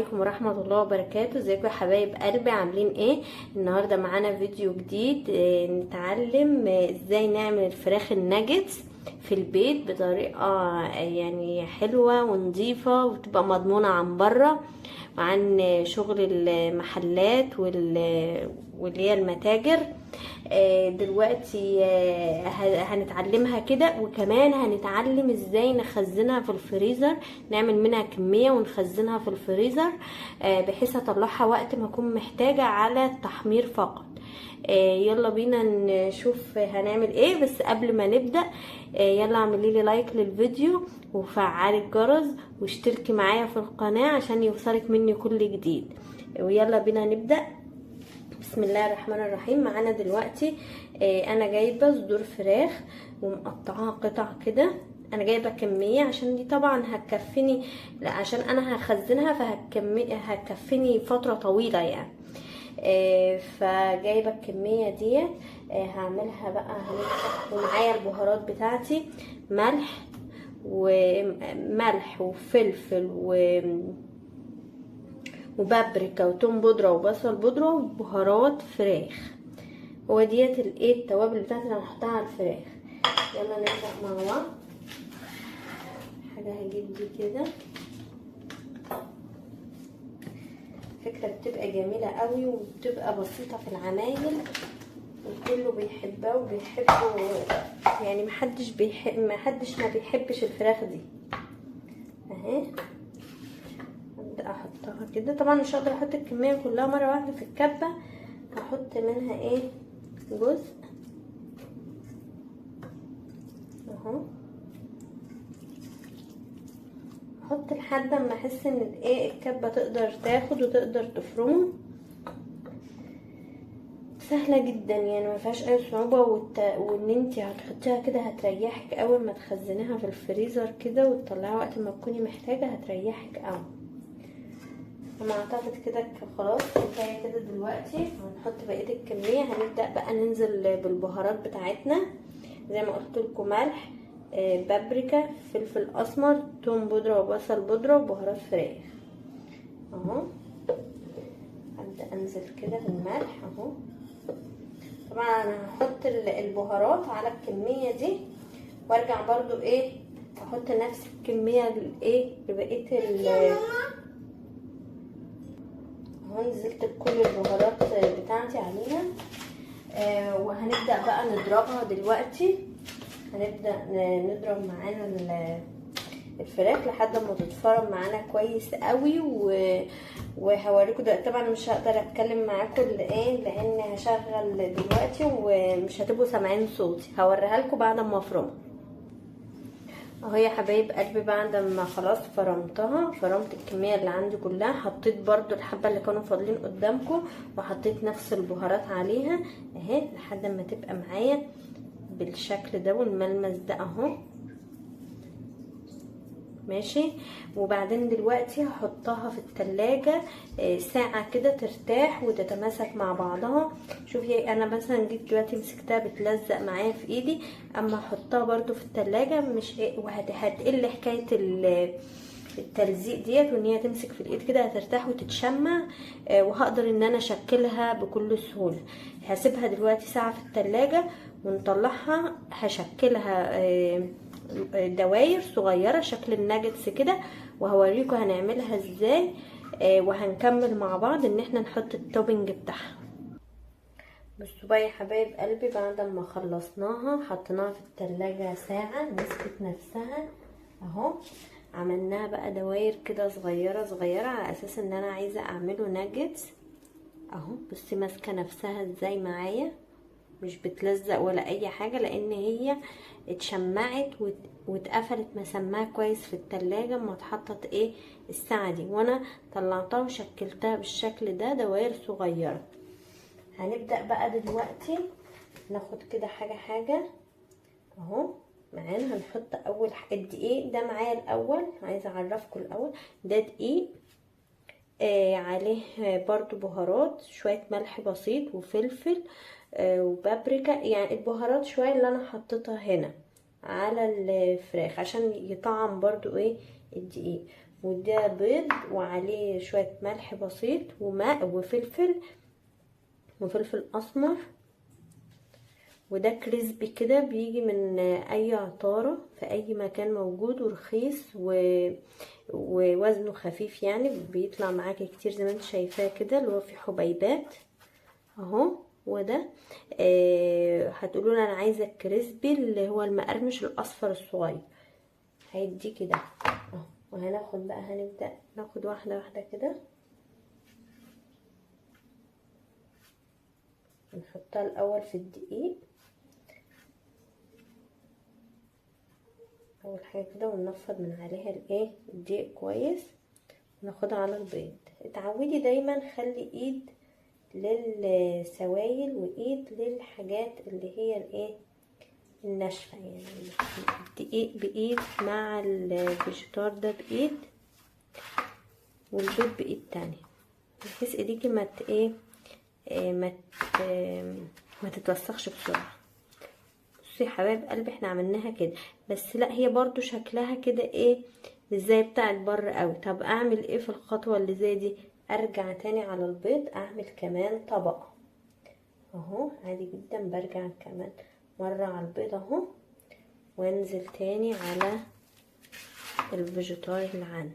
عليكم ورحمة الله وبركاته. ازيكم يا حبايب قلبي، عاملين ايه؟ النهاردة معانا فيديو جديد نتعلم ازاي نعمل الفراخ الناجتس في البيت بطريقة يعني حلوة ونظيفة وتبقى مضمونة عن بره وعن شغل المحلات واللي هي المتاجر. دلوقتي هنتعلمها كده، وكمان هنتعلم ازاي نخزنها في الفريزر، نعمل منها كمية ونخزنها في الفريزر بحيث اطلعها وقت ما اكون محتاجة على التحمير فقط. يلا بينا نشوف هنعمل ايه. بس قبل ما نبدأ يلا اعملي لي لايك للفيديو وفعلي الجرس واشتركي معايا في القناة عشان يوصلك مني كل جديد. ويلا بينا نبدأ. بسم الله الرحمن الرحيم. معانا دلوقتي انا جايبه صدور فراخ ومقطعاها قطع كده. انا جايبه كميه عشان دي طبعا هتكفيني، لا عشان انا هخزنها هتكفيني فتره طويله يعني. فجايبه الكميه ديت هعملها بقى. ومعايا البهارات بتاعتي، ملح وفلفل وبابريكا وتوم بودره وبصل بودره وبهارات فراخ. هو ديت الايه التوابل بتاعتي اللي هنحطها على الفراخ. يلا نبدا مع بعض. حاجه هجيب دي كده، فكره بتبقى جميله قوي وبتبقى بسيطه في العمايل وكله بيحبها وبيحبه يعني محدش ما بيحبش الفراخ دي اهي. احطها كده. طبعا مش هقدر احط الكميه كلها مره واحده في الكبه، هحط منها ايه جزء اهو. احط لحد ما احس ان ايه الكبه تقدر تاخد وتقدر تفرمه. سهله جدا يعني ما فيهاش اي صعوبه، وان انتي هتحطيها كده هتريحك اول ما تخزنيها في الفريزر كده وتطلعيها وقت ما تكوني محتاجه هتريحك قوي. انا اعتقد كده خلاص كفايه كده. دلوقتي هنحط بقيه الكميه. هنبدا بقى ننزل بالبهارات بتاعتنا زي ما قلت لكم: ملح، بابريكا، فلفل اسمر، توم بودره وبصل بودره وبهارات فراخ اهو. هبدا انزل كده بالملح اهو. طبعا انا هحط البهارات على الكميه دي وارجع برضو ايه احط نفس الكميه الايه لبقيه اهو. نزلت بكل البهارات بتاعتي عليها. وهنبدأ بقى نضربها دلوقتي. هنبدأ نضرب معانا الفراخ لحد ما تتفرم معانا كويس قوي. وهوريكم دلوقتي. طبعا مش هقدر اتكلم معاكم لان هشغل دلوقتي ومش هتبقوا سامعين صوتي. هوريها لكم بعد ما افرمها اهو يا حبايب قلبي. بعد ما خلاص فرمت الكميه اللي عندي كلها، حطيت برضو الحبه اللي كانوا فاضلين قدامكم وحطيت نفس البهارات عليها اهي لحد ما تبقى معايا بالشكل ده والملمس ده اهو ماشي. وبعدين دلوقتي هحطها في التلاجة ساعة كده ترتاح وتتماسك مع بعضها. شوفي انا مثلا جيت دلوقتي مسكتها بتلزق معايا في ايدي، اما احطها برضو في التلاجة مش هتقل حكاية التلزيق ديت، وان هي تمسك في الايد كده هترتاح وتتشمع. وهقدر ان انا اشكلها بكل سهولة. هسيبها دلوقتي ساعة في التلاجة ونطلعها. هشكلها دواير صغيرة شكل الناجتس كده، وهوريكم هنعملها ازاي. وهنكمل مع بعض ان احنا نحط التوبنج بتاعها. بصوا بقى يا حبايب قلبي، بعد ما خلصناها حطيناها في التلاجة ساعة مسكت نفسها اهو. عملناها بقى دواير كده صغيرة صغيرة على اساس ان انا عايزة اعمله ناجتس اهو. بصي ماسكة نفسها ازاي معايا، مش بتلزق ولا اي حاجة لان هي اتشمعت واتقفلت مسماها كويس في التلاجة اما اتحطت ايه الساعة دي. وانا طلعتها وشكلتها بالشكل ده دواير صغيرة. هنبدأ بقى دلوقتي ناخد كده حاجة حاجة اهو معانا. هنحط اول الدقيق ده معايا الاول. عايزة اعرفكم الاول ده دقيق عليه برضو بهارات، شوية ملح بسيط وفلفل وبابريكا. يعني البهارات شوية اللي انا حطيتها هنا على الفراخ عشان يطعم برضو ايه الدقيق. وده بيض وعليه شوية ملح بسيط وماء وفلفل اسمر. وده كريسبي كده، بيجي من اي عطارة في اي مكان موجود، ورخيص ووزنه خفيف، يعني بيطلع معاكي كتير زي ما انت شايفاه كده، اللي هو في حبيبات اهو. وده هتقولوا انا عايزه الكريسبي اللي هو المقرمش الاصفر الصغير، هيديكي ده اهو. وهناخد بقى، هنبدا ناخد واحده واحده كده، نحطها الاول في الدقيق اول حاجه كده، وننفض من عليها الايه الدقيق كويس، وناخدها على البيض. اتعودي دايما خلي ايد للسوائل وايد للحاجات اللي هي الايه الناشفه، يعني الدقيق بايد مع الفيجيتار ده بايد، والبيض بايد تانية، بحيث ايديكي ما تتوسخش بسرعه. بصي يا حبايب قلبي، احنا عملناها كده، بس لا هي برضو شكلها كده ايه مش زي بتاعت بره قوي. طب اعمل ايه في الخطوه اللي زي دي؟ ارجع تاني على البيض، اعمل كمان طبقه اهو عادي جدا، برجع كمان مره على البيض اهو، وانزل تاني على الفيجيتار اللي عندي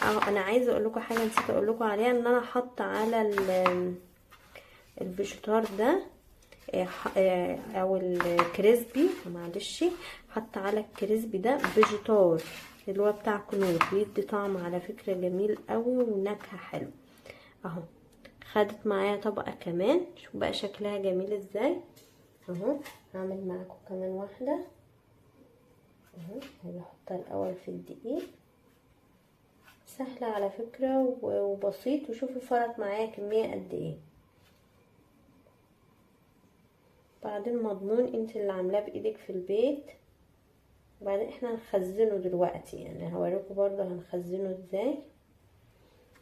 اهو. انا عايزه اقول لكم حاجه نسيت اقول لكم عليها، ان انا حاطه على الفيجيتار ده او الكريسبي، معلش، حط على الكريسبي ده فيجيتار اللي هو بتاع كنور، بيدي طعم على فكرة جميل قوي ونكهة حلو اهو. خدت معايا طبقة كمان، شوف بقى شكلها جميل ازاي اهو. هعمل معاكم كمان واحدة اهو، هحطها الاول في الدقيق، سهلة على فكرة وبسيط، وشوفي فرق معايا كمية قد ايه. بعدين مضمون انت اللي عاملاه بايدك في البيت. وبعدين احنا هنخزنه دلوقتي، يعني هوريكم برضو هنخزنه ازاي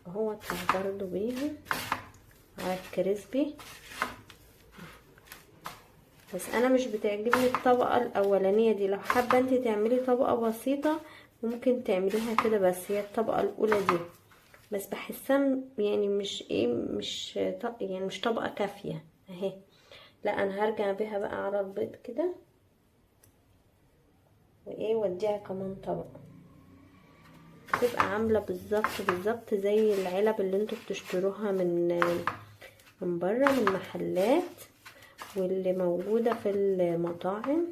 اهو. اطلع برضو بيها على الكريسبي، بس انا مش بتعجبني الطبقة الاولانية دي، لو حابة انت تعملي طبقة بسيطة ممكن تعمليها كده، بس هي الطبقة الاولى دي بس بحسها يعني مش يعني مش طبقة كافية اهي. لا انا هرجع بيها بقى على البيض كده واديها كمان طبقة، تبقى عاملة بالظبط زي العلب اللي انتوا بتشتروها من بره من محلات، واللي موجودة في المطاعم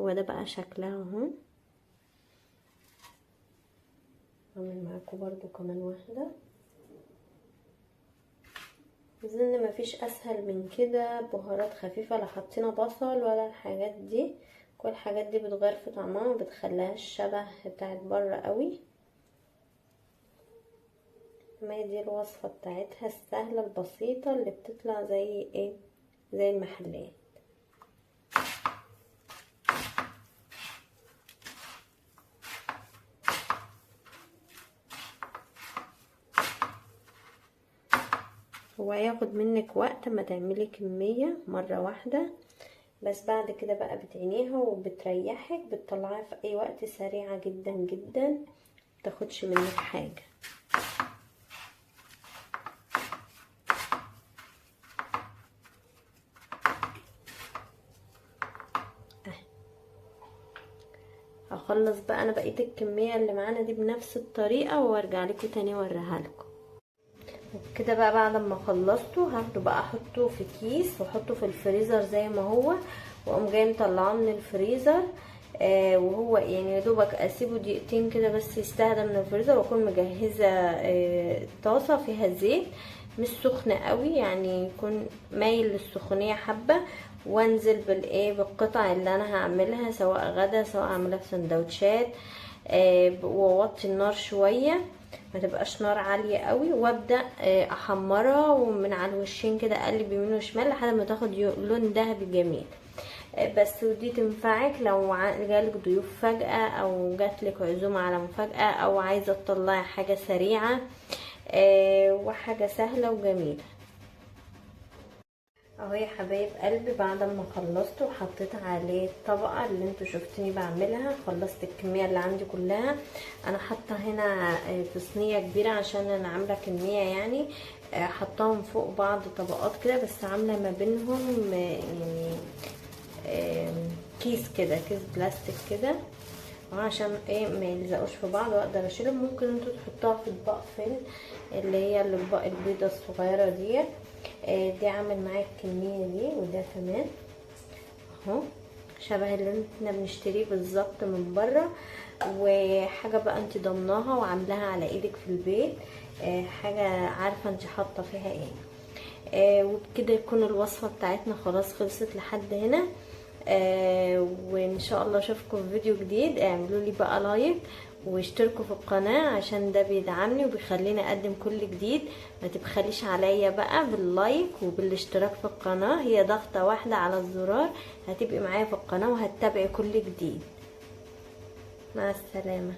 هو ده بقى شكلها اهو. هعمل معاكم برضو كمان واحدة. اظن مفيش اسهل من كده، بهارات خفيفة، لا حطينا بصل ولا الحاجات دي، كل الحاجات دي بتغير في طعمها وبتخليهاش شبه بتاعت بره قوي. ما هي دي الوصفة بتاعتها السهلة البسيطة اللي بتطلع زي المحلات. هو هياخد منك وقت ما تعملي كمية مرة واحدة، بس بعد كده بقى بتعينيها وبتريحك، بتطلعيها في اي وقت سريعة جدا جدا، متاخدش منك حاجة. هخلص بقى انا بقيت الكمية اللي معانا دي بنفس الطريقة وارجع لكم تاني اوريها لكم. كده بقى بعد ما خلصته هاخده بقى احطه في كيس واحطه في الفريزر زي ما هو، واقوم جايه مطلعاه من الفريزر وهو يعني يا دوبك اسيبه دقيقتين كده بس يستهدى من الفريزر، واكون مجهزه طاسه فيها زيت مش سخنه قوي، يعني يكون مايل للسخونيه حبه، وانزل بالقطع اللي انا هعملها، سواء غدا سواء اعملها في سندوتشات، واوطي النار شويه ما تبقاش نار عاليه قوي، وابدا احمرها ومن على الوشين كده اقلب يمين وشمال لحد ما تاخد لون ذهبي جميل. بس ودي تنفعك لو جالك ضيوف فجأة او جاتلك عزومة على مفاجأة، او عايزة تطلعي حاجة سريعة وحاجة سهلة وجميلة. اهو يا حبايب قلبي، بعد ما خلصت وحطيت عليه الطبقه اللي انتوا شفتوني بعملها، خلصت الكميه اللي عندي كلها. انا حاطه هنا في صينيه كبيره عشان انا عامله كميه يعني، حطاهم فوق بعض طبقات كده، بس عامله ما بينهم يعني كيس كده، كيس بلاستيك كده، عشان ايه ما يلزقوش في بعض واقدر اشيلهم. ممكن انتوا تحطوها في اطباق فيل، اللي هي الاطباق البيضه الصغيره دي. دي عامل معايا الكميه دي، وده كمان اهو شبه اللي احنا بنشتريه بالظبط من بره، وحاجه بقى انت ضمناها وعاملاها على ايدك في البيت، حاجه عارفه انت حاطه فيها ايه. وبكده يكون الوصفه بتاعتنا خلاص خلصت لحد هنا. وان شاء الله اشوفكم في فيديو جديد. اعملوا لي بقى لايك واشتركوا في القناة عشان ده بيدعمني وبيخليني اقدم كل جديد. ما تبخليش عليا بقى باللايك وبالاشتراك في القناة، هي ضغطة واحدة على الزرار هتبقي معايا في القناة وهتتابعي كل جديد. مع السلامة.